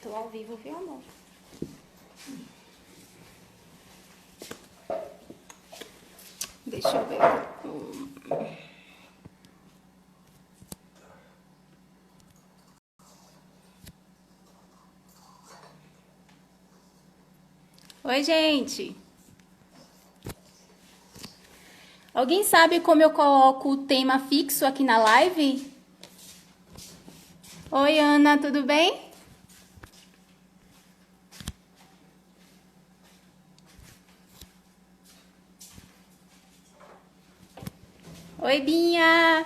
Tô ao vivo, viu, amor? Deixa eu ver. Oi, gente. Alguém sabe como eu coloco o tema fixo aqui na live? Oi, Ana, tudo bem? Oi, Binha.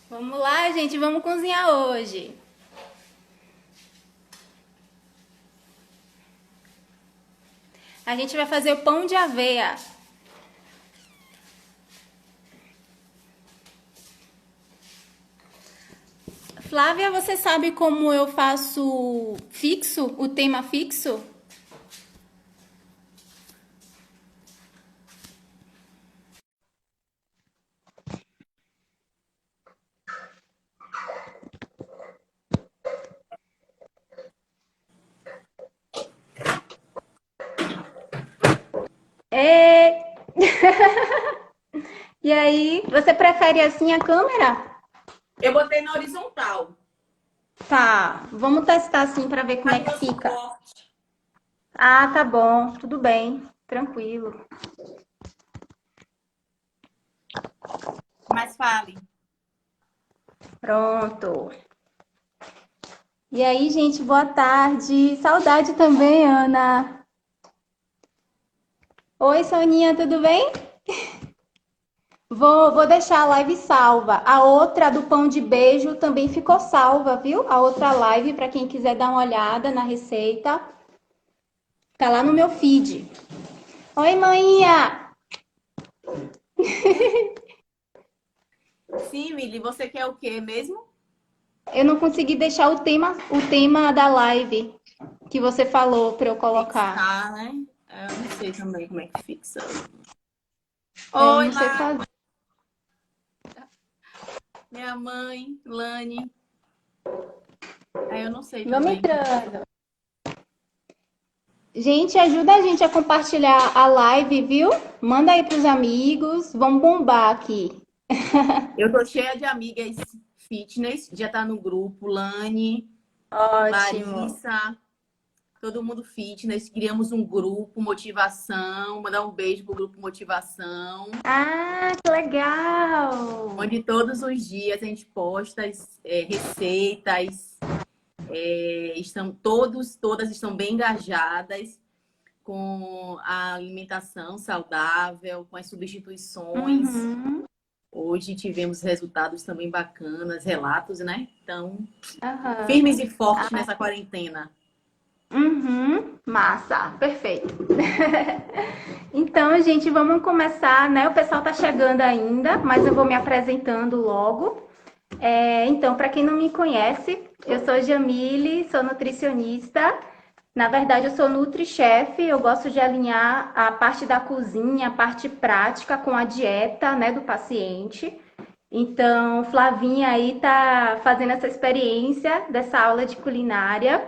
Vamos lá, gente, vamos cozinhar hoje. A gente vai fazer o pão de aveia. Flávia, você sabe como eu faço fixo, o tema fixo? É... E aí, você prefere assim a câmera? Eu botei na horizontal. Tá, vamos testar assim para ver como é Cadê que meu fica. suporte? Ah, tá bom, tudo bem, tranquilo. Mas fale. Pronto. E aí, gente, boa tarde. Saudade também, Ana. Oi, Soninha, tudo bem? Vou deixar a live salva. A outra do pão de beijo também ficou salva, viu? A outra live, para quem quiser dar uma olhada na receita, tá lá no meu feed. Oi, maninha! Sim, Mili, você quer o quê mesmo? Eu não consegui deixar o tema da live que você falou para eu colocar. Fixar, né? Eu não sei também como é que fixa. Eu Oi, não sei lá, fazer. minha mãe, Lani. Eu não sei Vamos também. entrando. Gente, ajuda a gente a compartilhar a live, viu? Manda aí pros amigos. Vamos bombar aqui. Eu tô cheia de amigas fitness, já tá no grupo, Lani, Ótimo. Larissa, todo mundo fitness. Criamos um grupo, motivação, mandar um beijo pro grupo Motivação, Ah, que legal! onde todos os dias a gente posta receitas, todas estão bem engajadas com a alimentação saudável, com as substituições. Uhum, Hoje tivemos resultados também bacanas, relatos, né? Então, firmes aham. e fortes nessa quarentena. Uhum, massa, perfeito. Então, gente, vamos começar, né? O pessoal tá chegando ainda, mas eu vou me apresentando logo. Então, para quem não me conhece, eu sou Jamile, sou nutricionista. Na verdade, eu sou nutri-chefe, eu gosto de alinhar a parte da cozinha, a parte prática com a dieta, né, do paciente. Então, Flavinha aí tá fazendo essa experiência dessa aula de culinária.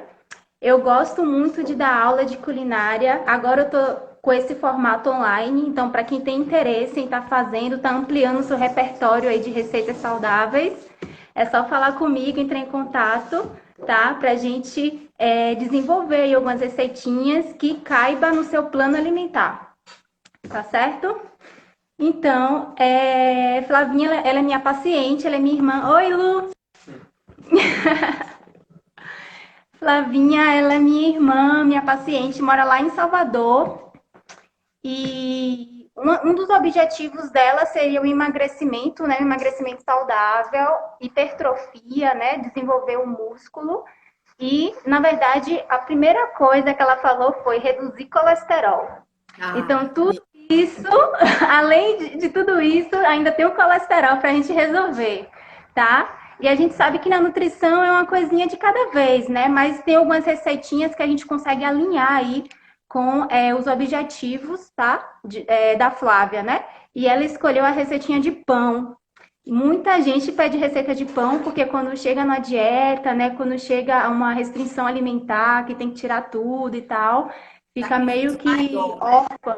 Eu gosto muito de dar aula de culinária. Agora eu tô com esse formato online, então para quem tem interesse em estar fazendo, tá ampliando o seu repertório aí de receitas saudáveis, é só falar comigo, entrar em contato, tá? Pra gente desenvolver aí algumas receitinhas que caiba no seu plano alimentar, tá certo? Então, Flavinha, ela é minha paciente, ela é minha irmã. Oi, Lu! Flavinha, ela é minha irmã, minha paciente, mora lá em Salvador. E um dos objetivos dela seria o emagrecimento, né? O emagrecimento saudável, hipertrofia, né? Desenvolver o músculo. E, na verdade, a primeira coisa que ela falou foi reduzir colesterol. Ah, Então, tudo isso, além de tudo isso, ainda tem o colesterol para a gente resolver, tá? E a gente sabe que na nutrição é uma coisinha de cada vez, né? Mas tem algumas receitinhas que a gente consegue alinhar aí com os objetivos, tá? Da Flávia, né? E ela escolheu a receitinha de pão. Muita gente pede receita de pão porque quando chega na dieta, né, quando chega a uma restrição alimentar, que tem que tirar tudo e tal, fica meio Sacrifício que maior, né? órfã.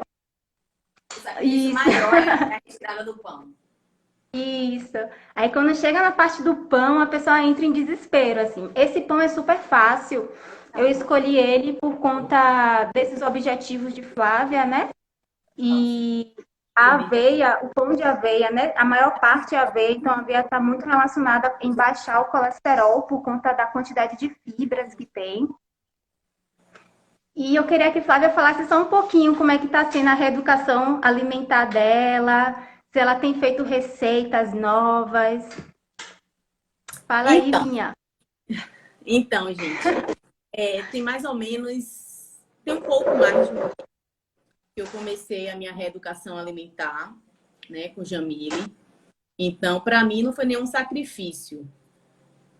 O sacrifício Isso, maior é a retirada do pão. isso. Aí quando chega na parte do pão, a pessoa entra em desespero, assim. Esse pão é super fácil. Eu escolhi ele por conta desses objetivos de Flávia, né? E a aveia, o pão de aveia, né? A maior parte é aveia, então a aveia está muito relacionada em baixar o colesterol por conta da quantidade de fibras que tem. E eu queria que Flávia falasse só um pouquinho como é que está sendo a reeducação alimentar dela, se ela tem feito receitas novas. Fala aí, Então, Vinha. gente, tem mais ou menos, tem um pouco mais de um mês que eu comecei a minha reeducação alimentar, né, com Jamile. Então, para mim, não foi nenhum sacrifício.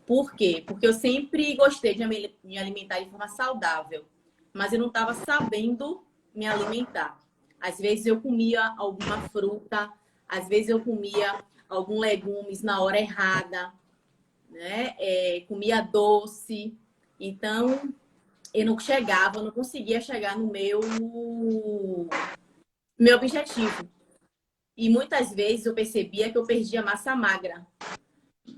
Por quê? Porque eu sempre gostei de me alimentar de forma saudável, mas eu não estava sabendo me alimentar. Às vezes eu comia alguma fruta, às vezes eu comia alguns legumes na hora errada, né? Comia doce. Então, eu não chegava, eu não conseguia chegar no meu objetivo. E muitas vezes eu percebia que eu perdia massa magra.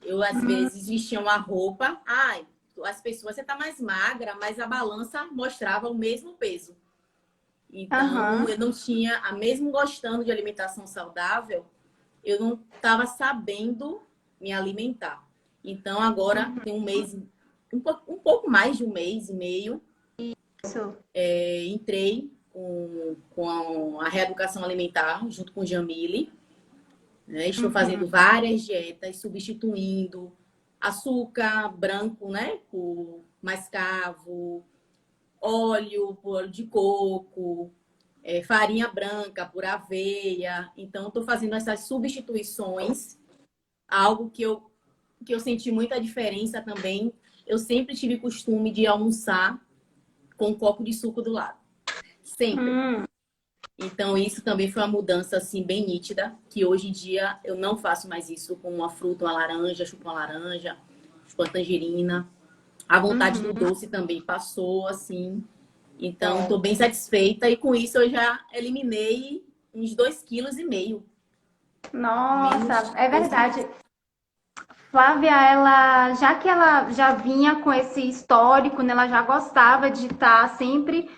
Eu, às vezes, vestia uma roupa. Ai, as pessoas, você tá mais magra, mas a balança mostrava o mesmo peso. Então, Aham. eu não tinha, mesmo gostando de alimentação saudável, eu não estava sabendo me alimentar. Então, agora tem um mês, um pouco mais de um mês e meio, Isso. entrei com a reeducação alimentar junto com Jamile. Né? Estou fazendo várias dietas, substituindo açúcar branco, né, por mascavo, óleo por óleo de coco, farinha branca por aveia. Então, estou fazendo essas substituições, algo que eu senti muita diferença também. Eu sempre tive costume de almoçar com um copo de suco do lado. Sempre. Hum, Então, isso também foi uma mudança, assim, bem nítida, que hoje em dia eu não faço mais isso com uma fruta, uma laranja, chupo uma laranja, chupo uma tangerina. A vontade do doce também passou, assim. Então, estou bem satisfeita e com isso eu já eliminei uns 2,5 kg. nossa, Menos é 2 kg. verdade. Flávia, ela, já que ela já vinha com esse histórico, né, ela já gostava de estar sempre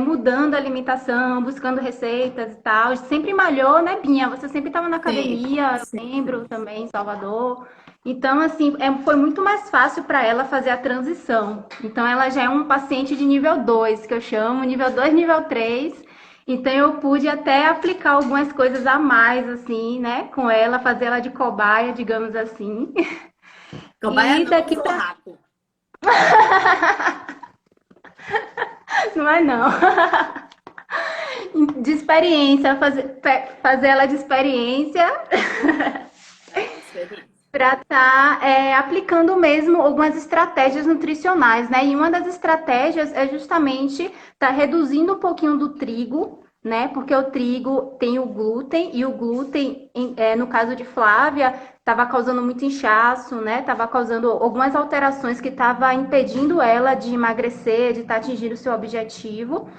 mudando a alimentação, buscando receitas e tal. Sempre malhou, né, Binha? Você sempre estava na Sempre. academia, eu lembro também, em Salvador. Então, assim, foi muito mais fácil para ela fazer a transição. Então, ela já é um paciente de nível 2 que eu chamo, nível 2, nível 3. Então, eu pude até aplicar algumas coisas a mais, assim, né, com ela, fazer ela de cobaia, digamos assim. Cobaia E não, que eu daqui sou pra. rato. Não é não. De experiência, fazer ela de experiência Experiência. para estar aplicando mesmo algumas estratégias nutricionais, né? E uma das estratégias é justamente estar reduzindo um pouquinho do trigo, né? Porque o trigo tem o glúten e o glúten, no caso de Flávia, estava causando muito inchaço, né? Estava causando algumas alterações que estava impedindo ela de emagrecer, de estar atingindo o seu objetivo.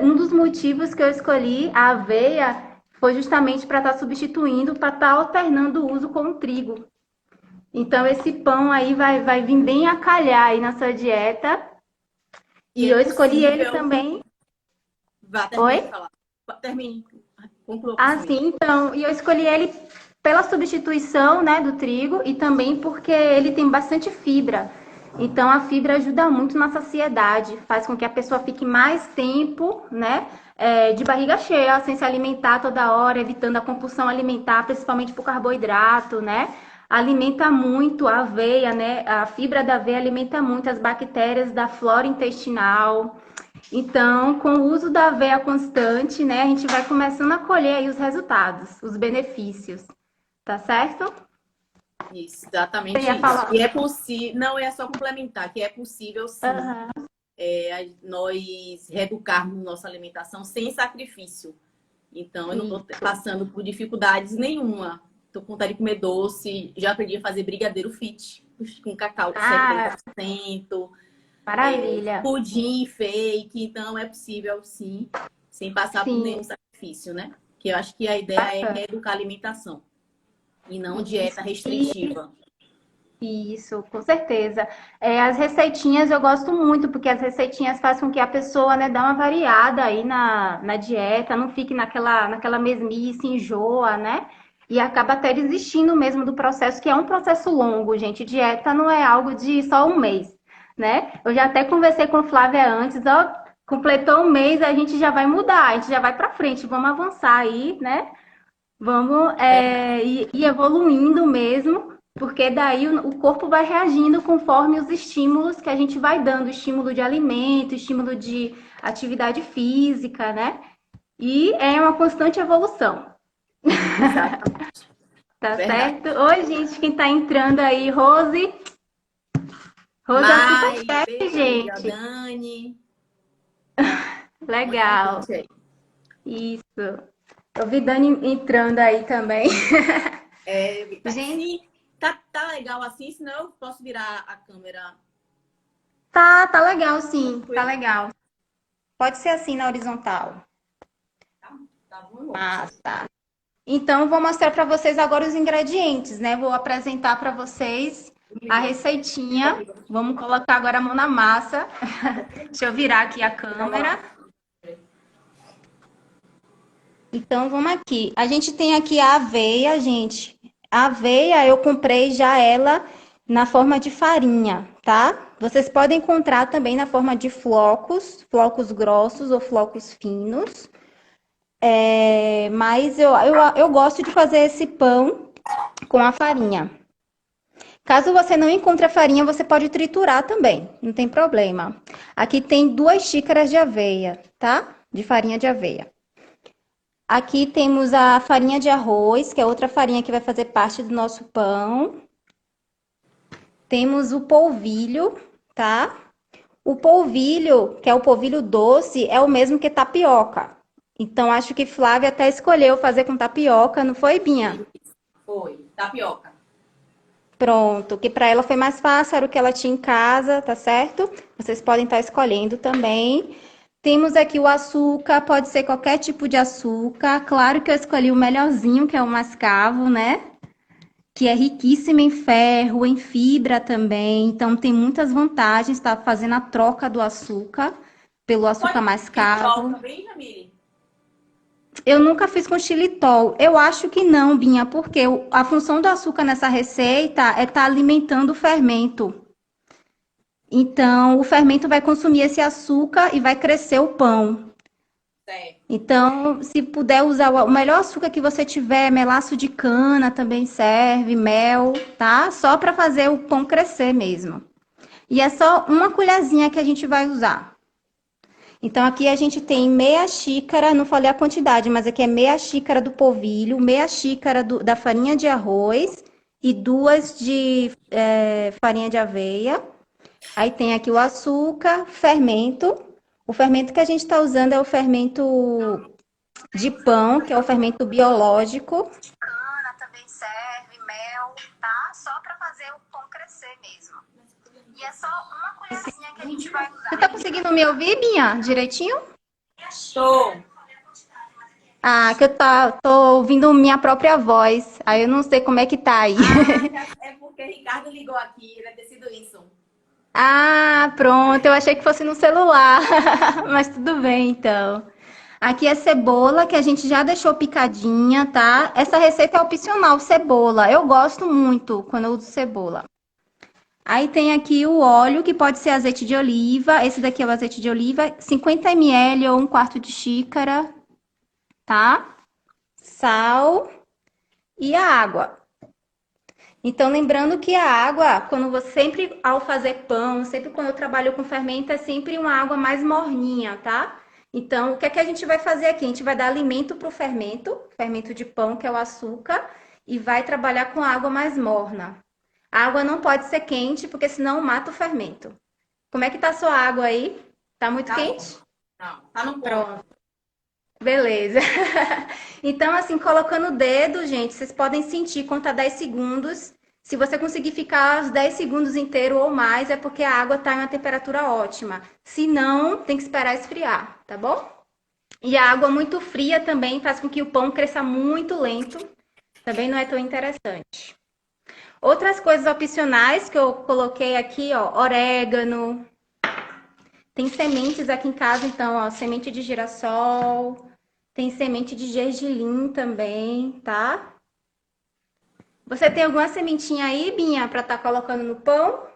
Um dos motivos que eu escolhi a aveia foi justamente para estar substituindo, para estar alternando o uso com o trigo. Então, esse pão aí vai vir bem a calhar aí na sua dieta. E E é eu escolhi ele possível. também. Vá, termine de Oi? falar. Termine. Conclua o Ah, pensamento. sim, então. E eu escolhi ele pela substituição, né, do trigo e também porque ele tem bastante fibra. Então, a fibra ajuda muito na saciedade, faz com que a pessoa fique mais tempo, né, de barriga cheia, sem se alimentar toda hora, evitando a compulsão alimentar, principalmente por carboidrato, né? Alimenta muito a aveia, né? A fibra da aveia alimenta muito as bactérias da flora intestinal. Então, com o uso da aveia constante, né, a gente vai começando a colher aí os resultados, os benefícios, tá certo? Isso, Você exatamente ia isso. falar. E é possível, não é só complementar, que é possível sim, Aham. nós reeducarmos nossa alimentação sem sacrifício. Então, eu não estou passando por dificuldades nenhuma. Estou com vontade de comer doce. Já aprendi a fazer brigadeiro fit, com cacau de Ah, 70%, maravilha. pudim fake. Então, é possível, sim, sem passar por Sim, nenhum sacrifício, né? Que eu acho que a ideia é bacana. reeducar a alimentação e não Isso. dieta restritiva. Isso, com certeza. As receitinhas eu gosto muito, porque as receitinhas fazem com que a pessoa, né, dá uma variada aí na dieta, não fique naquela mesmice, enjoa, né? E acaba até desistindo mesmo do processo, que é um processo longo, gente. Dieta não é algo de só um mês, né? Eu já até conversei com a Flávia antes, ó, completou um mês, a gente já vai mudar, a gente já vai para frente, vamos avançar aí, né? Vamos ir evoluindo mesmo, porque daí o corpo vai reagindo conforme os estímulos que a gente vai dando, estímulo de alimento, estímulo de atividade física, né? E é uma constante evolução, Exatamente. tá Verdade. certo? Oi, gente, quem tá entrando aí, Rose. Rose é o super Mai, chefe, beijo, amiga gente. Dani. Um monte de Legal. gente aí. Isso. Eu vi Dani entrando aí também. Gente, Sim, tá legal assim, senão eu posso virar a câmera tá legal, sim, tá tranquilo. legal. Pode ser assim na horizontal. Tá, tá bom. Massa. Então, eu vou mostrar para vocês agora os ingredientes, né? Vou apresentar para vocês a receitinha. Vamos colocar agora a mão na massa. Deixa eu virar aqui a câmera. Então, vamos aqui. A gente tem aqui a aveia, gente. A aveia eu comprei já ela na forma de farinha, tá? Vocês podem encontrar também na forma de flocos, flocos grossos ou flocos finos. Mas eu gosto de fazer esse pão com a farinha. Caso você não encontre a farinha, você pode triturar também, não tem problema. Aqui tem 2 xícaras de aveia, tá? De farinha de aveia. Aqui temos a farinha de arroz, que é outra farinha que vai fazer parte do nosso pão. Temos o polvilho, tá? O polvilho, que é o polvilho doce, é o mesmo que tapioca. Então, acho que Flávia até escolheu fazer com tapioca, não foi, Binha? Foi, tapioca. Pronto, que para ela foi mais fácil, era o que ela tinha em casa, tá certo? Vocês podem estar escolhendo também. Temos aqui o açúcar, pode ser qualquer tipo de açúcar. Claro que eu escolhi o melhorzinho, que é o mascavo, né? Que é riquíssimo em ferro, em fibra também. Então tem muitas vantagens, tá? Fazendo a troca do açúcar pelo açúcar Pode xilitol mascavo. também, Jamile? Eu nunca fiz com xilitol. Eu acho que não, Binha, porque a função do açúcar nessa receita é estar alimentando o fermento. Então, o fermento vai consumir esse açúcar e vai crescer o pão. Certo. Então, se puder usar o melhor açúcar que você tiver, melaço de cana também serve, mel, tá? Só para fazer o pão crescer mesmo. E é só uma colherzinha que a gente vai usar. Então, aqui a gente tem meia xícara, não falei a quantidade, mas aqui é meia xícara do polvilho, meia xícara da farinha de arroz e 2 de farinha de aveia. Aí tem aqui o açúcar, fermento. O fermento que a gente está usando é o fermento de pão, que é o fermento biológico. Cana também serve, mel, tá? Só para fazer o pão crescer mesmo. E é só uma colherzinha que a gente vai usar. Você tá conseguindo me ouvir, Binha, direitinho? Tô. Ah, que tô ouvindo minha própria voz. Aí eu não sei como é que tá aí. É porque Ricardo ligou aqui, deve ter sido isso. Ah, pronto. Eu achei que fosse no celular. Mas tudo bem, então. Aqui é cebola, que a gente já deixou picadinha, tá? Essa receita é opcional, cebola. Eu gosto muito quando eu uso cebola. Aí tem aqui o óleo, que pode ser azeite de oliva. Esse daqui é o azeite de oliva, 50 ml ou 1/4 de xícara, tá? Sal e a água. Então, lembrando que a água, quando você sempre ao fazer pão, sempre quando eu trabalho com fermento, é sempre uma água mais morninha, tá? Então, o que é que a gente vai fazer aqui? A gente vai dar alimento para o fermento, fermento de pão, que é o açúcar, e vai trabalhar com água mais morna. A água não pode ser quente, porque senão mata o fermento. Como é que tá a sua água aí? Tá muito Tá bom. quente? Não, tá no ponto. Pronto. Beleza. Então, assim, colocando o dedo, gente, vocês podem sentir conta 10 segundos. Se você conseguir ficar os 10 segundos inteiro ou mais, é porque a água está em uma temperatura ótima. Se não, tem que esperar esfriar, tá bom? E a água muito fria também faz com que o pão cresça muito lento. Também não é tão interessante. Outras coisas opcionais que eu coloquei aqui, ó, orégano. Tem sementes aqui em casa, então, ó, semente de girassol. Tem semente de gergelim também, tá? Você tem alguma sementinha aí, Binha, para estar colocando no pão?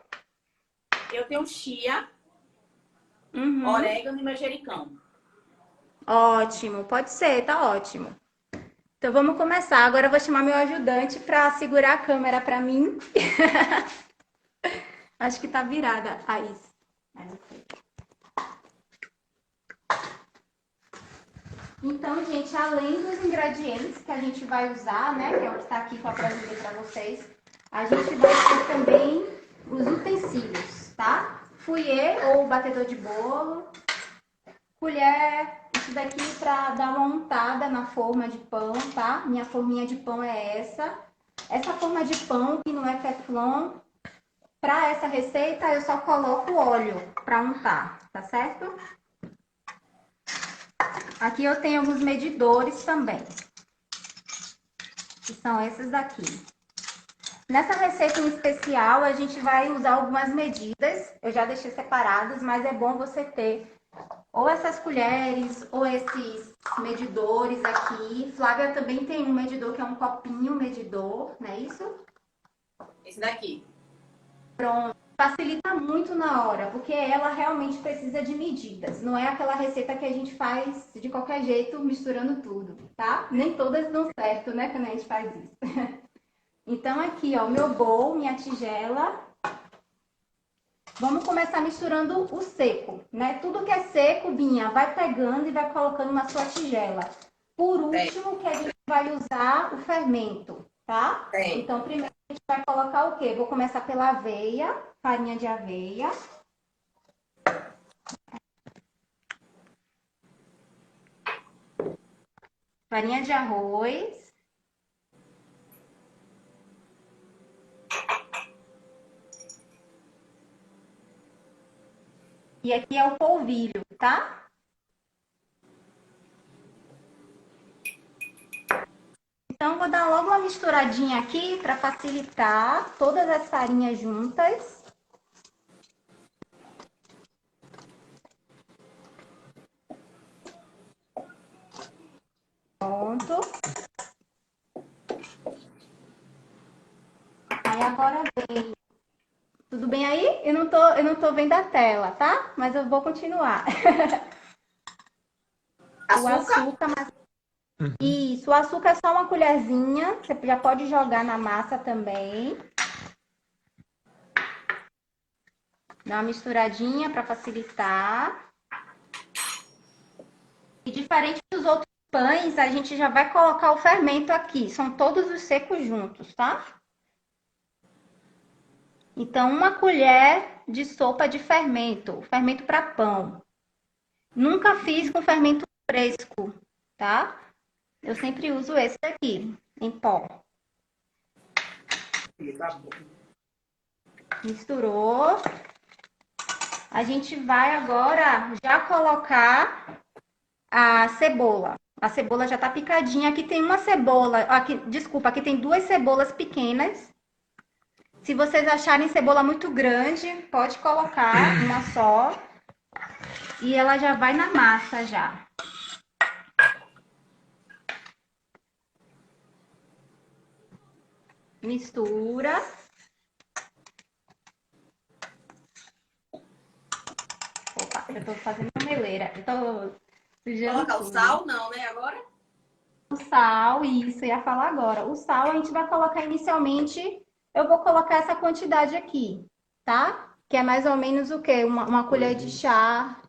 Eu tenho chia, Uhum. orégano e manjericão. Ótimo, pode ser, tá ótimo. Então vamos começar. Agora eu vou chamar meu ajudante para segurar a câmera para mim. Acho que tá virada a isso. Então, gente, além dos ingredientes que a gente vai usar, né, que é o que está aqui que eu apresentei para vocês, a gente vai ter também os utensílios, tá? Fouet ou batedor de bolo, colher, isso daqui para dar uma untada na forma de pão, tá? Minha forminha de pão é essa. Essa forma de pão que não é teflon, para essa receita eu só coloco óleo para untar, tá certo? Aqui eu tenho alguns medidores também, que são esses daqui. Nessa receita em especial, a gente vai usar algumas medidas, eu já deixei separadas, mas é bom você ter ou essas colheres, ou esses medidores aqui. Flávia também tem um medidor que é um copinho medidor, não é isso? Esse daqui. Pronto. Facilita muito na hora, porque ela realmente precisa de medidas. Não é aquela receita que a gente faz de qualquer jeito, misturando tudo, tá? Nem todas dão certo, né, quando a gente faz isso. Então, aqui, ó, meu bowl, minha tigela. Vamos começar misturando o seco, né? Tudo que é seco, Binha, vai pegando e vai colocando na sua tigela. Por último, que a gente vai usar o fermento, tá? Então, primeiro a gente vai colocar o quê? Vou começar pela aveia, farinha de aveia. Farinha de arroz. E aqui é o polvilho, tá? Então, vou dar logo uma misturadinha aqui para facilitar todas as farinhas juntas. Pronto. Aí agora vem. Tudo bem aí? Eu não tô vendo a tela, tá? Mas eu vou continuar. O açúcar, isso, o açúcar é só uma colherzinha. Você já pode jogar na massa também. Dá uma misturadinha para facilitar. E diferente dos outros pães, a gente já vai colocar o fermento aqui. São todos os secos juntos, tá? Então, uma colher de sopa de fermento, fermento para pão. Nunca fiz com fermento fresco, tá? Eu sempre uso esse daqui, em pó. Misturou. A gente vai agora já colocar a cebola. A cebola já tá picadinha. Aqui tem uma cebola, aqui, desculpa, aqui tem duas cebolas pequenas. Se vocês acharem cebola muito grande, pode colocar uma só. E ela já vai na massa já. Mistura. Opa, eu tô fazendo uma meleira. Eu tô sujando Colocar o tudo. sal, não, né? Agora? O sal, isso, eu ia falar agora. O sal a gente vai colocar inicialmente, eu vou colocar essa quantidade aqui, tá? Que é mais ou menos o quê? Uma colher de chá,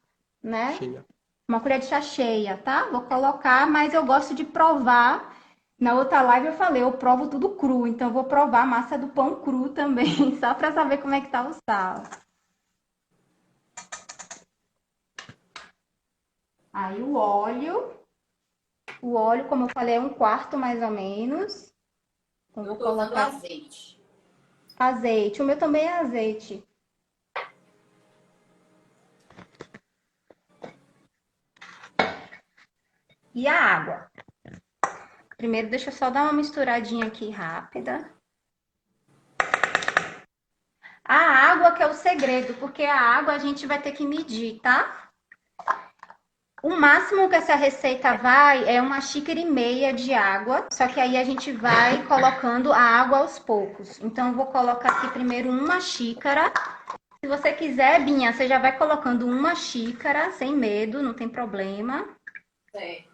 né? Cheia. Uma colher de chá cheia, tá? Vou colocar, mas eu gosto de provar. Na outra live eu falei, eu provo tudo cru, então eu vou provar a massa do pão cru também, só para saber como é que tá o sal. Aí o óleo. O óleo, como eu falei, é 1/4 mais ou menos. Então, Eu vou tô usando colocar azeite. azeite. O meu também é azeite. E a água. Primeiro, deixa eu só dar uma misturadinha aqui rápida. A água que é o segredo, porque a água a gente vai ter que medir, tá? O máximo que essa receita vai é 1,5 xícaras de água, só que aí a gente vai colocando a água aos poucos. Então, eu vou colocar aqui primeiro 1 xícara. Se você quiser, Binha, você já vai colocando 1 xícara, sem medo, não tem problema. É.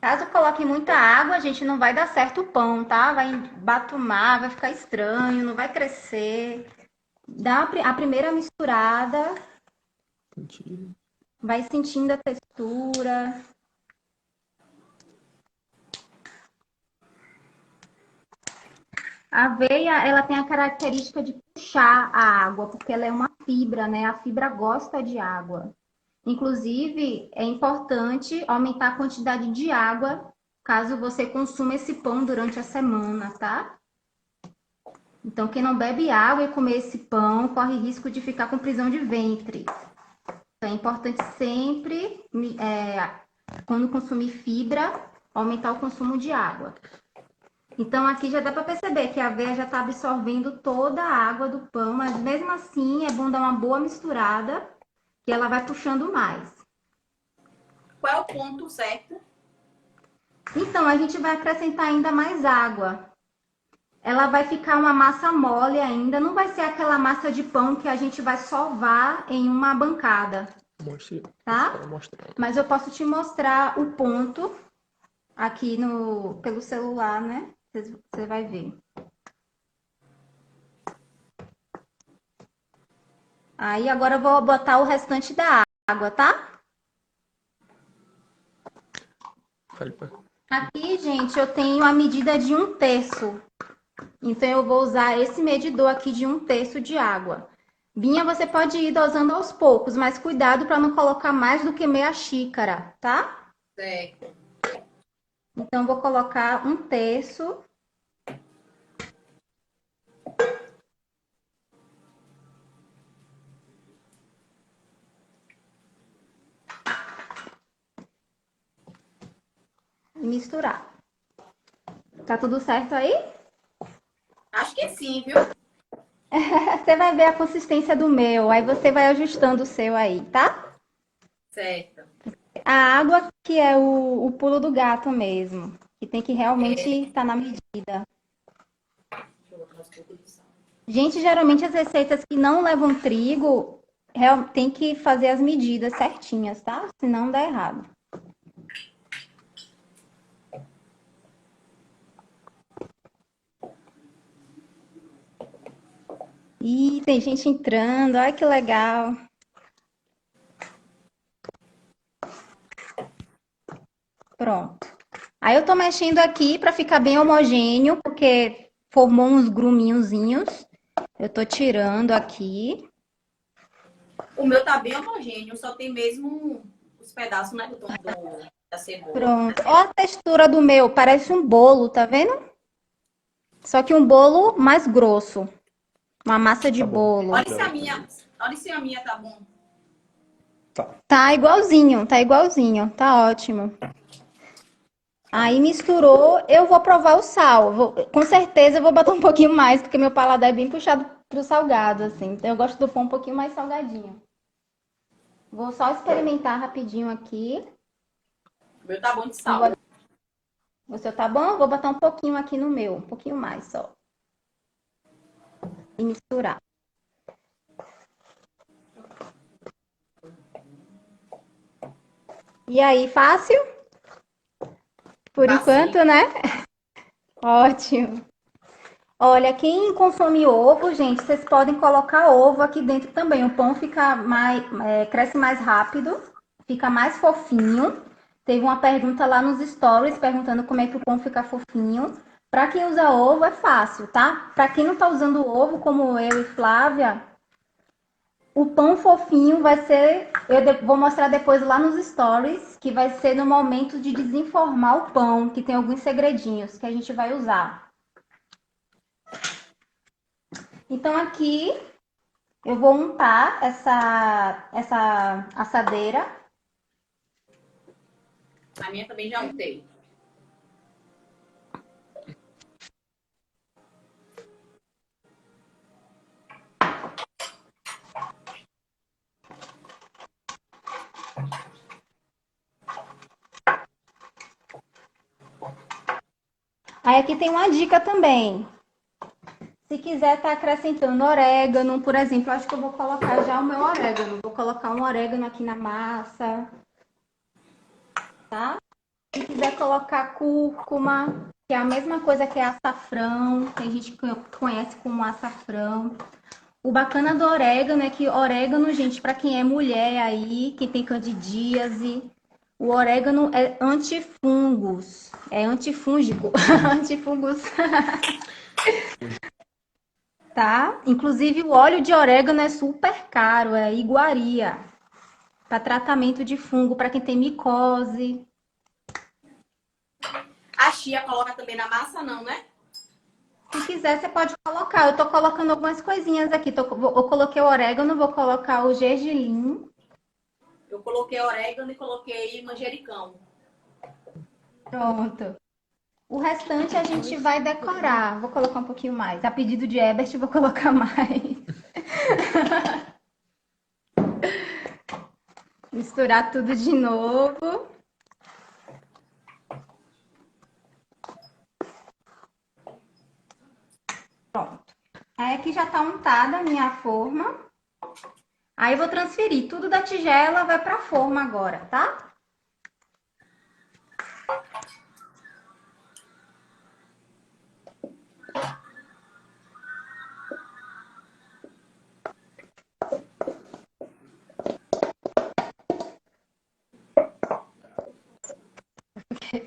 Caso coloque muita água, a gente não vai dar certo o pão, tá? Vai embatumar, vai ficar estranho, não vai crescer. Dá a primeira misturada, vai sentindo a textura. A aveia, ela tem a característica de puxar a água, porque ela é uma fibra, né? A fibra gosta de água. Inclusive, é importante aumentar a quantidade de água caso você consuma esse pão durante a semana, tá? Então, quem não bebe água e comer esse pão corre risco de ficar com prisão de ventre. Então, é importante sempre, quando consumir fibra, aumentar o consumo de água. Então, aqui já dá para perceber que a aveia já está absorvendo toda a água do pão, mas mesmo assim é bom dar uma boa misturada, que ela vai puxando mais. Qual é o ponto certo? Então, a gente vai acrescentar ainda mais água. Ela vai ficar uma massa mole ainda, não vai ser aquela massa de pão que a gente vai sovar em uma bancada, tá? Mas eu posso te mostrar o ponto aqui pelo celular, né? Você vai ver. Aí agora eu vou botar o restante da água, tá? Aqui, gente, eu tenho a medida de 1/3. Então, eu vou usar esse medidor aqui de 1/3 de água. Binha, você pode ir dosando aos poucos, mas cuidado para não colocar mais do que meia xícara, tá? Certo. Então, eu vou colocar 1/3. E misturar. Tá tudo certo aí? Acho que sim, viu? Você vai ver a consistência do meu, aí você vai ajustando o seu aí, tá? Certo. A água que é o pulo do gato mesmo, que tem que realmente estar na medida. Deixa eu botar mais um pouco de sal. Gente, geralmente as receitas que não levam trigo, tem que fazer as medidas certinhas, tá? Senão dá errado. Ih, tem gente entrando, olha que legal. Pronto. Aí eu tô mexendo aqui para ficar bem homogêneo, porque formou uns gruminhozinhos. Eu tô tirando aqui. O meu tá bem homogêneo, só tem mesmo os pedaços, né, da cebola. Pronto. Olha a textura do meu, parece um bolo, tá vendo? Só que um bolo mais grosso. Uma massa de bolo. Olha se a minha tá bom. Tá igualzinho, tá ótimo. Aí misturou, eu vou provar o sal. Com certeza eu vou botar um pouquinho mais, porque meu paladar é bem puxado pro salgado, assim. Então eu gosto do pão um pouquinho mais salgadinho. Vou só experimentar rapidinho aqui. O meu tá bom de sal. O seu tá bom? Vou botar um pouquinho aqui no meu, um pouquinho mais só. E misturar. E aí, fácil? Por enquanto, né? Ótimo. Olha, quem consome ovo, gente, vocês podem colocar ovo aqui dentro também. O pão fica cresce mais rápido, fica mais fofinho. Teve uma pergunta lá nos stories perguntando como é que o pão fica fofinho. Para quem usa ovo é fácil, tá? Para quem não tá usando ovo, como eu e Flávia, o pão fofinho vai ser, vou mostrar depois lá nos stories, que vai ser no momento de desenformar o pão, que tem alguns segredinhos que a gente vai usar. Então aqui eu vou untar essa assadeira. A minha também já untei. Aí aqui tem uma dica também. Se quiser estar acrescentando orégano, por exemplo, acho que eu vou colocar já o meu orégano. Vou colocar um orégano aqui na massa, tá? Se quiser colocar cúrcuma, que é a mesma coisa que é açafrão, tem gente que conhece como açafrão. O bacana do orégano é que orégano, gente, para quem é mulher aí, quem tem candidíase, o orégano é antifungos, é antifúngico, antifungos, tá? Inclusive o óleo de orégano é super caro, é iguaria, para tratamento de fungo, para quem tem micose. A chia coloca também na massa, não, né? Se quiser, você pode colocar. Eu tô colocando algumas coisinhas aqui. Eu coloquei o orégano, vou colocar o gergelim. Eu coloquei orégano e coloquei manjericão. Pronto. O restante a gente vai decorar. Vou colocar um pouquinho mais. A pedido de Ebert, vou colocar mais. Misturar tudo de novo. Pronto. Aí aqui já tá untada a minha forma. Aí vou transferir tudo da tigela, vai pra forma agora, tá?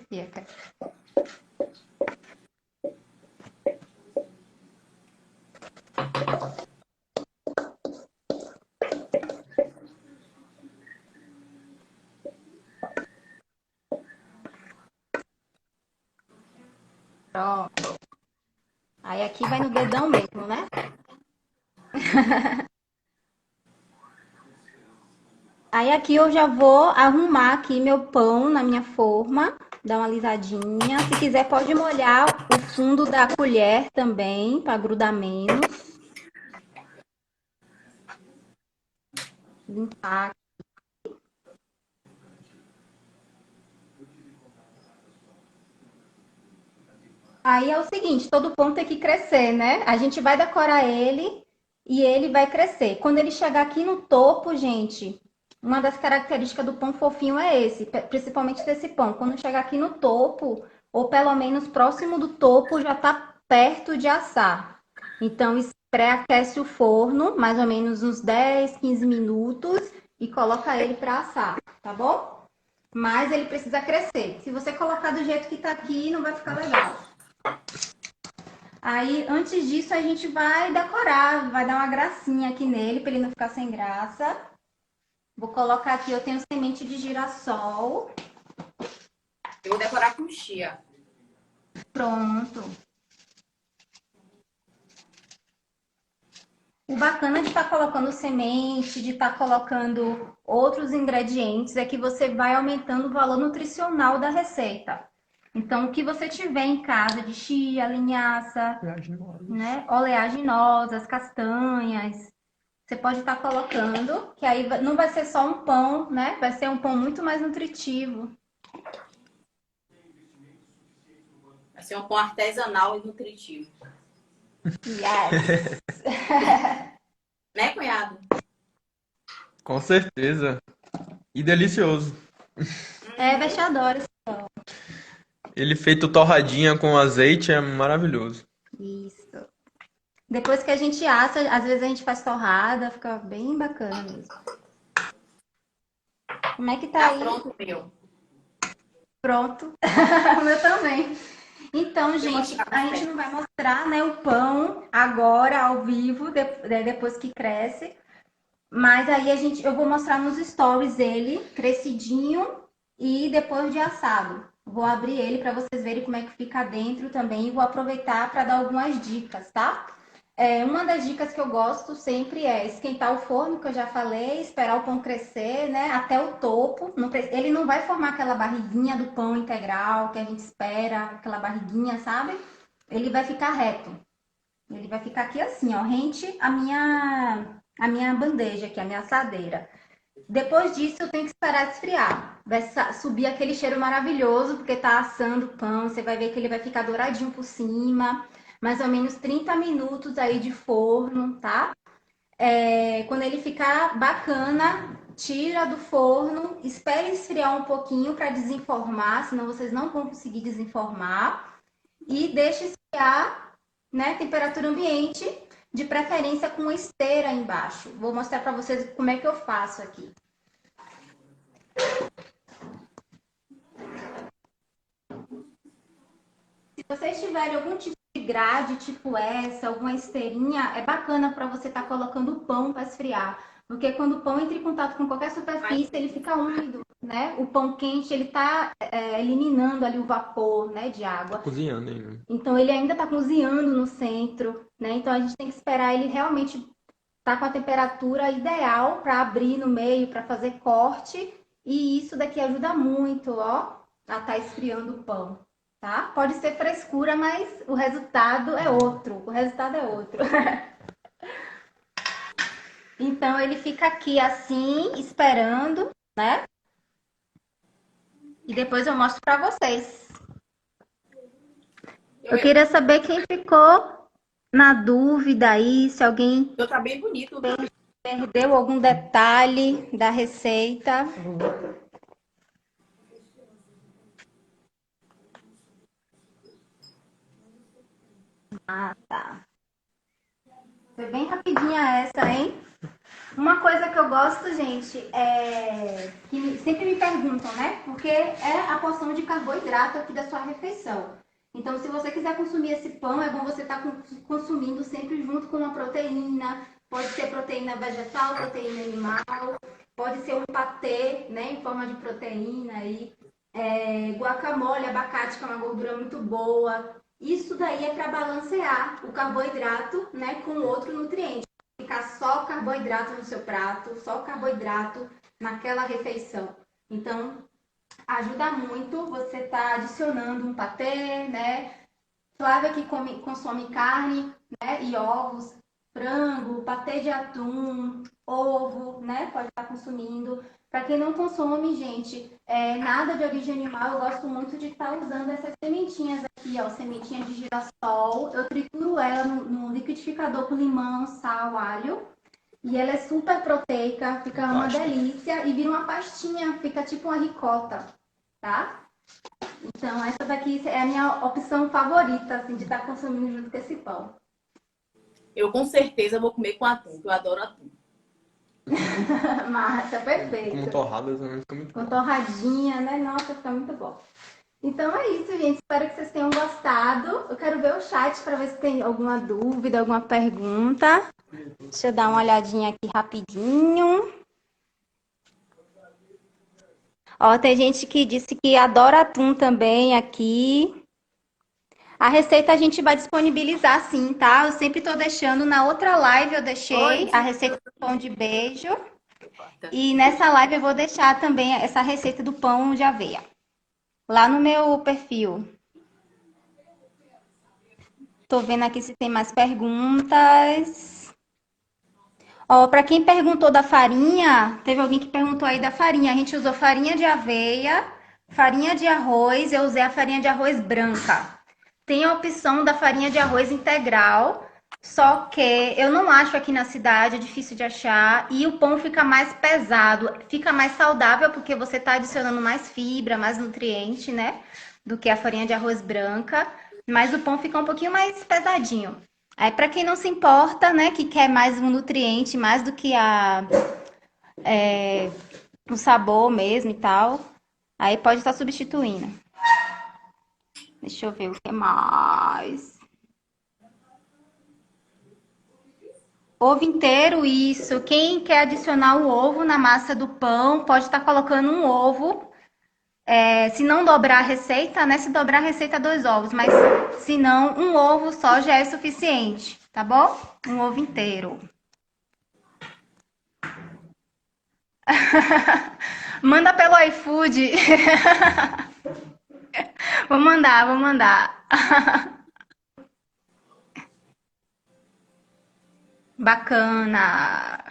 Fica. Pronto. Aí aqui vai no dedão mesmo, né? Aí aqui eu já vou arrumar aqui meu pão na minha forma, dar uma alisadinha. Se quiser pode molhar o fundo da colher também, para grudar menos. Limpar. Aí é o seguinte, todo pão tem que crescer, né? A gente vai decorar ele e ele vai crescer. Quando ele chegar aqui no topo, gente, uma das características do pão fofinho é esse, principalmente desse pão. Quando chegar aqui no topo, ou pelo menos próximo do topo, já tá perto de assar. Então, pré-aquece o forno, mais ou menos uns 10, 15 minutos, e coloca ele para assar, tá bom? Mas ele precisa crescer. Se você colocar do jeito que tá aqui, não vai ficar legal. Aí, antes disso, a gente vai decorar, vai dar uma gracinha aqui nele, para ele não ficar sem graça. Vou colocar aqui, eu tenho semente de girassol. Eu vou decorar com chia. Pronto. O bacana de estar colocando semente, de estar colocando outros ingredientes, é que você vai aumentando o valor nutricional da receita. Então, o que você tiver em casa de chia, linhaça, né, oleaginosas, castanhas, você pode estar colocando, que aí não vai ser só um pão, né? Vai ser um pão muito mais nutritivo. Vai ser um pão artesanal e nutritivo. Yes! Né, cunhado? Com certeza. E delicioso. Ebert adora esse pão. Ele feito torradinha com azeite é maravilhoso. Isso. Depois que a gente assa, às vezes a gente faz torrada, fica bem bacana mesmo. Como é que tá Tá aí? pronto o meu. Pronto. O meu também. Então, gente, a gente não vai mostrar, né, o pão agora, ao vivo, depois que cresce. Mas aí eu vou mostrar nos stories ele crescidinho e depois de assado. Vou abrir ele para vocês verem como é que fica dentro também e vou aproveitar para dar algumas dicas, tá? Uma das dicas que eu gosto sempre é esquentar o forno, que eu já falei, esperar o pão crescer, né, até o topo. Ele não vai formar aquela barriguinha do pão integral que a gente espera, aquela barriguinha, sabe? Ele vai ficar reto. Ele vai ficar aqui assim, ó, rente a minha bandeja aqui, a minha assadeira. Depois disso, eu tenho que esperar esfriar. Vai subir aquele cheiro maravilhoso, porque tá assando o pão. Você vai ver que ele vai ficar douradinho por cima. Mais ou menos 30 minutos aí de forno, tá? Quando ele ficar bacana, tira do forno, espere esfriar um pouquinho para desenformar, senão vocês não vão conseguir desenformar. E deixe esfriar, né? Temperatura ambiente, de preferência com esteira embaixo. Vou mostrar para vocês como é que eu faço aqui. Se vocês tiverem algum tipo de grade, tipo essa, alguma esteirinha, é bacana para você estar colocando o pão para esfriar. Porque quando o pão entra em contato com qualquer superfície, ele fica úmido, né? O pão quente, ele tá eliminando ali o vapor, né, de água. Cozinhando ainda. Então, ele ainda está cozinhando no centro, né? Então, a gente tem que esperar ele realmente estar com a temperatura ideal para abrir no meio, para fazer corte. E isso daqui ajuda muito, ó, a estar esfriando o pão, tá? Pode ser frescura, mas o resultado é outro. O resultado é outro. Então, ele fica aqui assim, esperando, né? E depois eu mostro para vocês. Eu queria saber quem ficou na dúvida aí, se alguém Então tá bem bonito. perdeu algum detalhe da receita. Ah, tá. Foi bem rapidinha essa, hein? Uma coisa que eu gosto, gente, é que sempre me perguntam, né? Porque é a porção de carboidrato aqui da sua refeição. Então, se você quiser consumir esse pão, é bom você estar consumindo sempre junto com uma proteína. Pode ser proteína vegetal, proteína animal, pode ser um patê, né, em forma de proteína aí. Guacamole, abacate, que é uma gordura muito boa. Isso daí é para balancear o carboidrato, né, com outro nutriente. Ficar só carboidrato no seu prato, só carboidrato naquela refeição. Então, ajuda muito você estar adicionando um patê, né? Flávia que consome carne, né? E ovos, frango, patê de atum, ovo, né? Pode estar consumindo. Para quem não consome, gente, nada de origem animal, eu gosto muito de estar usando essas sementinhas aqui, ó, sementinha de girassol. Eu trituro ela no liquidificador com limão, sal, alho. E ela é super proteica, fica uma delícia e vira uma pastinha, fica tipo uma ricota, tá? Então, essa daqui é a minha opção favorita, assim, de estar consumindo junto com esse pão. Eu com certeza vou comer com atum, que eu adoro atum. Massa, Como perfeito. torradas também fica muito Com bom. torradinha, né? Nossa, fica muito bom. Então é isso, gente. Espero que vocês tenham gostado. Eu quero ver o chat para ver se tem alguma dúvida, alguma pergunta. Deixa eu dar uma olhadinha aqui rapidinho. Ó, tem gente que disse que adora atum também aqui. A receita a gente vai disponibilizar sim, tá? Eu sempre tô deixando na outra live, eu deixei a receita do pão de beijo. E nessa live eu vou deixar também essa receita do pão de aveia. Lá no meu perfil. Tô vendo aqui se tem mais perguntas. Ó, para quem perguntou da farinha, teve alguém que perguntou aí da farinha. A gente usou farinha de aveia, farinha de arroz, eu usei a farinha de arroz branca. Tem a opção da farinha de arroz integral, só que eu não acho aqui na cidade, é difícil de achar, e o pão fica mais pesado, fica mais saudável porque você está adicionando mais fibra, mais nutriente, né, do que a farinha de arroz branca, mas o pão fica um pouquinho mais pesadinho. Aí, para quem não se importa, né, que quer mais um nutriente, mais do que o sabor mesmo e tal, aí pode estar substituindo. Deixa eu ver o que mais. Ovo inteiro, isso. Quem quer adicionar o ovo na massa do pão, pode estar colocando um ovo. Se não dobrar a receita, né? Se dobrar a receita, 2 ovos. Mas se não, um ovo só já é suficiente, tá bom? Um ovo inteiro. Manda pelo iFood. Vou mandar, vou mandar. Bacana.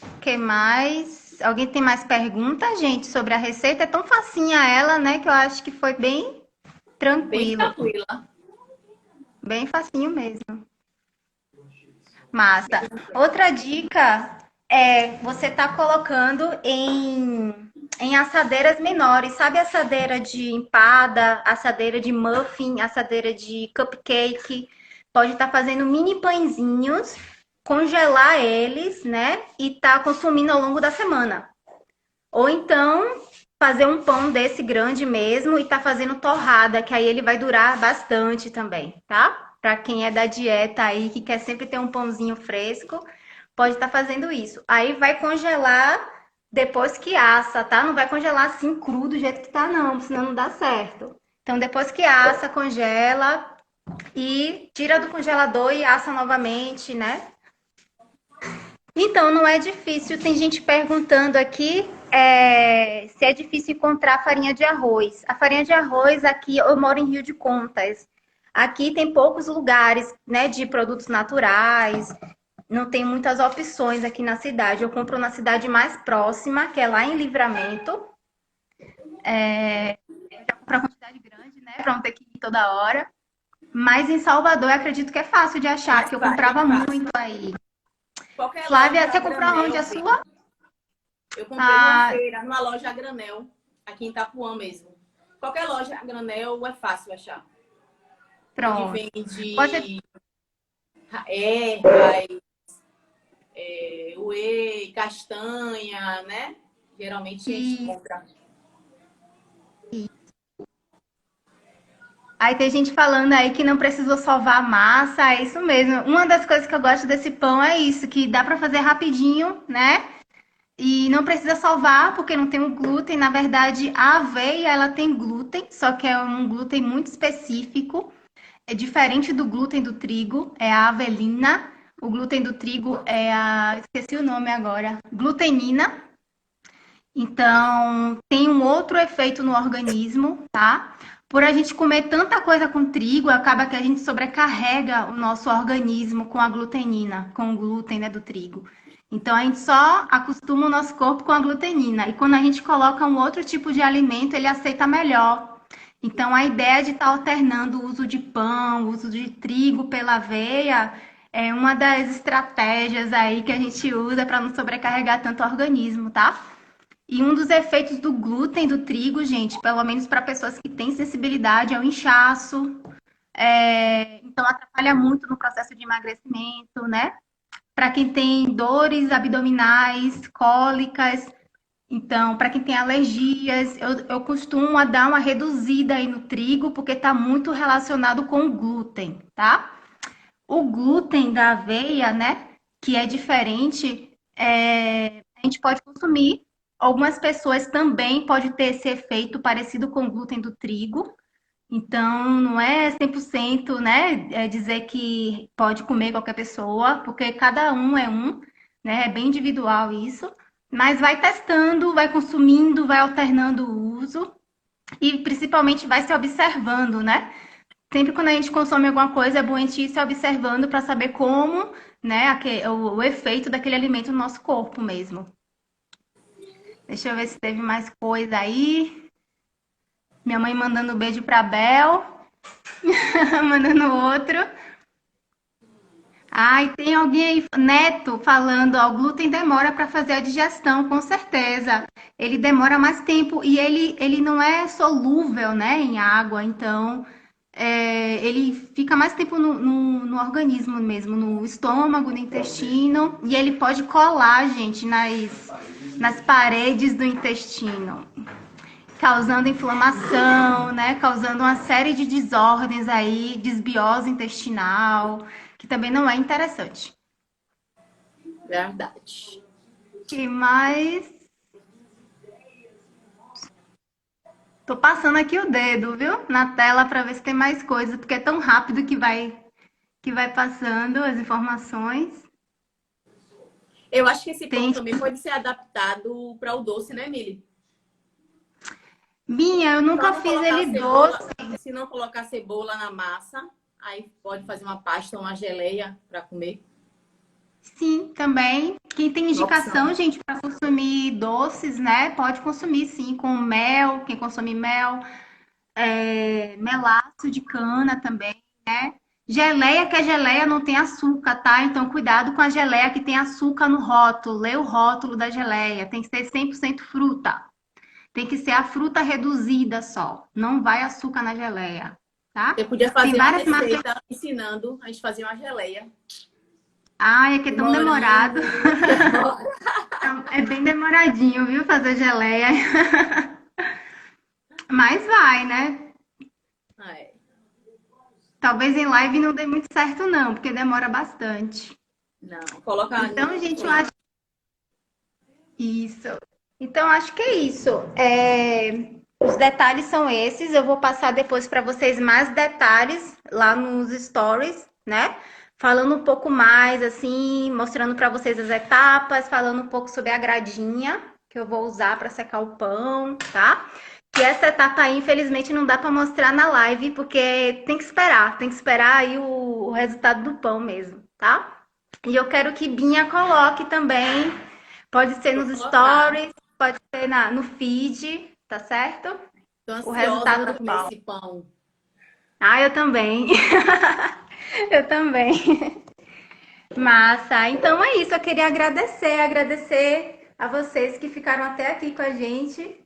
O que mais? Alguém tem mais perguntas, gente, sobre a receita? É tão facinha ela, né, que eu acho que foi bem Bem tranquilo. tranquila. Bem facinho mesmo. Massa. Outra dica é você tá colocando em assadeiras menores. Sabe assadeira de empada, assadeira de muffin, assadeira de cupcake? Pode estar fazendo mini pãezinhos, congelar eles, né? E tá consumindo ao longo da semana. Ou então fazer um pão desse grande mesmo e tá fazendo torrada, que aí ele vai durar bastante também, tá? Para quem é da dieta aí, que quer sempre ter um pãozinho fresco, pode estar fazendo isso. Aí vai congelar depois que assa, tá? Não vai congelar assim cru do jeito que tá, não, senão não dá certo. Então, depois que assa, congela e tira do congelador e assa novamente, né? Então, não é difícil. Tem gente perguntando aqui se é difícil encontrar farinha de arroz. A farinha de arroz aqui, eu moro em Rio de Contas. Aqui tem poucos lugares, né, de produtos naturais. Não tem muitas opções aqui na cidade. Eu compro na cidade mais próxima, que é lá em Livramento. Já compro uma quantidade grande, né, para não ter que ir toda hora. Mas em Salvador, eu acredito que é fácil de achar, porque eu comprava muito aí. Qualquer Flávia, loja você a comprou granel, onde a vende. sua? Eu comprei numa Ah, feira, numa loja a granel, aqui em Itapuã mesmo. Qualquer loja a granel é fácil achar. Onde pronto. Pode... vende ervas, whey, castanha, né? Geralmente a gente compra. Aí tem gente falando aí que não precisou sovar a massa, é isso mesmo. Uma das coisas que eu gosto desse pão é isso, que dá para fazer rapidinho, né? E não precisa salvar porque não tem o glúten. Na verdade, a aveia ela tem glúten, só que é um glúten muito específico. É diferente do glúten do trigo, é a avelina. O glúten do trigo é a, esqueci o nome agora, glutenina. Então, tem um outro efeito no organismo, tá? Por a gente comer tanta coisa com trigo, acaba que a gente sobrecarrega o nosso organismo com a glutenina, com o glúten, né, do trigo. Então, a gente só acostuma o nosso corpo com a glutenina. E quando a gente coloca um outro tipo de alimento, ele aceita melhor. Então, a ideia de estar alternando o uso de pão, o uso de trigo pela aveia, é uma das estratégias aí que a gente usa para não sobrecarregar tanto o organismo, tá? E um dos efeitos do glúten do trigo, gente, pelo menos para pessoas que têm sensibilidade, é o inchaço. Então, atrapalha muito no processo de emagrecimento, né? Para quem tem dores abdominais, cólicas, então, para quem tem alergias, eu costumo dar uma reduzida aí no trigo, porque está muito relacionado com o glúten, tá? O glúten da aveia, né, que é diferente, a gente pode consumir. Algumas pessoas também podem ter esse efeito parecido com o glúten do trigo. Então, não é 100%, né, dizer que pode comer qualquer pessoa, porque cada um, né, é bem individual isso. Mas vai testando, vai consumindo, vai alternando o uso e principalmente vai se observando, né? Sempre quando a gente consome alguma coisa, é bom a gente ir se observando para saber como, né, o efeito daquele alimento no nosso corpo mesmo. Deixa eu ver se teve mais coisa aí. Minha mãe mandando um beijo para Bel, mandando outro. Ai, tem alguém aí, Neto, falando, ó, o glúten demora para fazer a digestão, com certeza. Ele demora mais tempo e ele não é solúvel, né, em água, então ele fica mais tempo no organismo mesmo, no estômago, no intestino, e ele pode colar, gente, nas paredes do intestino. causando inflamação, né? Causando uma série de desordens aí, desbiose intestinal, que também não é interessante. Verdade. E mais. Tô passando aqui o dedo, viu? Na tela para ver se tem mais coisa, porque é tão rápido que vai passando as informações. Eu acho que esse pão Tem. também pode ser adaptado para o doce, né, Mili? Minha, eu Só nunca não fiz colocar ele cebola, doce. se não colocar cebola na massa, aí pode fazer uma pasta, uma geleia para comer. Sim, também. Quem tem Uma opção. indicação, gente, para consumir doces, né? Pode consumir sim, com mel, quem consome mel, melaço de cana também, né? Geleia, que a geleia não tem açúcar, tá? Então, cuidado com a geleia que tem açúcar no rótulo. Lê o rótulo da geleia. Tem que ser 100% fruta. Tem que ser a fruta reduzida só. Não vai açúcar na geleia, tá? Você podia Tem fazer uma várias marcas. receita ensinando a gente fazer uma geleia. Ai, é que é tão demorado. Morango. É bem demoradinho, viu? Fazer geleia. Mas vai, né? É. Talvez em live não dê muito certo, não, porque demora bastante. Não, coloca Então, no gente, eu forno. acho isso. Então, acho que é isso. Os detalhes são esses. Eu vou passar depois para vocês mais detalhes lá nos stories, né? Falando um pouco mais, assim, mostrando para vocês as etapas, falando um pouco sobre a gradinha que eu vou usar para secar o pão, tá? Que essa etapa aí, infelizmente, não dá para mostrar na live, porque tem que esperar aí o resultado do pão mesmo, tá? E eu quero que Binha coloque também. Pode ser Vou nos colocar. stories, pode ser no feed, tá certo? Tô O ansiosa resultado para do comer pão. esse pão. Ah, eu também. Eu também. Massa. Então é isso. Eu queria agradecer a vocês que ficaram até aqui com a gente,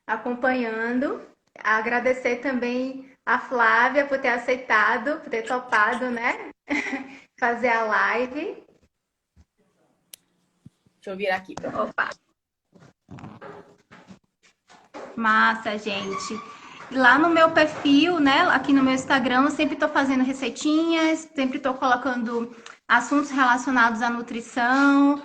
acompanhando. Agradecer também a Flávia por ter aceitado, por ter topado, né? Fazer a live. Deixa eu virar aqui, pronto. Opa. Massa, gente. Lá no meu perfil, né, aqui no meu Instagram, eu sempre estou fazendo receitinhas, sempre estou colocando assuntos relacionados à nutrição.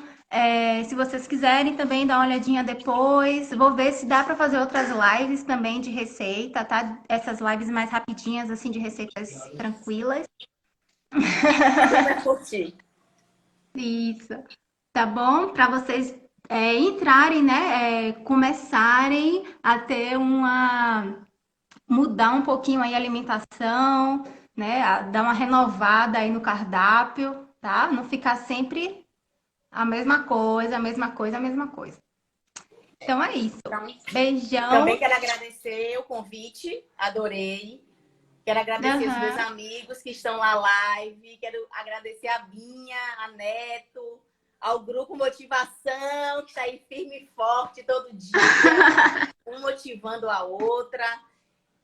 Se vocês quiserem também dar uma olhadinha depois, vou ver se dá para fazer outras lives também de receita, tá? Essas lives mais rapidinhas, assim, de receitas tranquilas. Super curti. Isso. Tá bom? Para vocês entrarem, né, começarem a ter mudar um pouquinho aí a alimentação, né? Dar uma renovada aí no cardápio, tá? Não ficar sempre a mesma coisa, a mesma coisa, a mesma coisa. Então é isso. Então, também Beijão. quero agradecer o convite, adorei. Quero agradecer os meus Aham. amigos que estão na live. Quero agradecer a Binha, a Neto, ao grupo Motivação, que está aí firme e forte todo dia, um motivando a outra.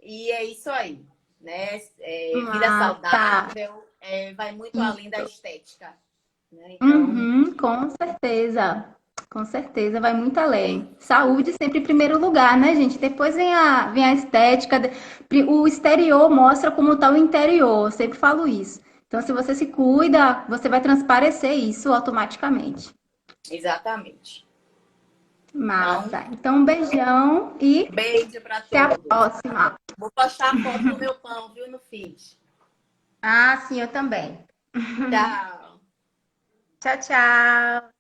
E é isso aí, né? Vida Tá. saudável, vai muito além da Isso. estética, né? Então, Uhum, com certeza. Com certeza, vai muito além. Saúde sempre em primeiro lugar, né, gente? Depois vem a estética. O exterior mostra como está o interior. Eu sempre falo isso. Então, se você se cuida, você vai transparecer isso automaticamente. exatamente. Então, Massa. Então, um beijão e beijo para até a todos. próxima. Vou postar a foto do meu pão, viu, no feed. Ah, sim, eu também. Tchau. Tchau, tchau.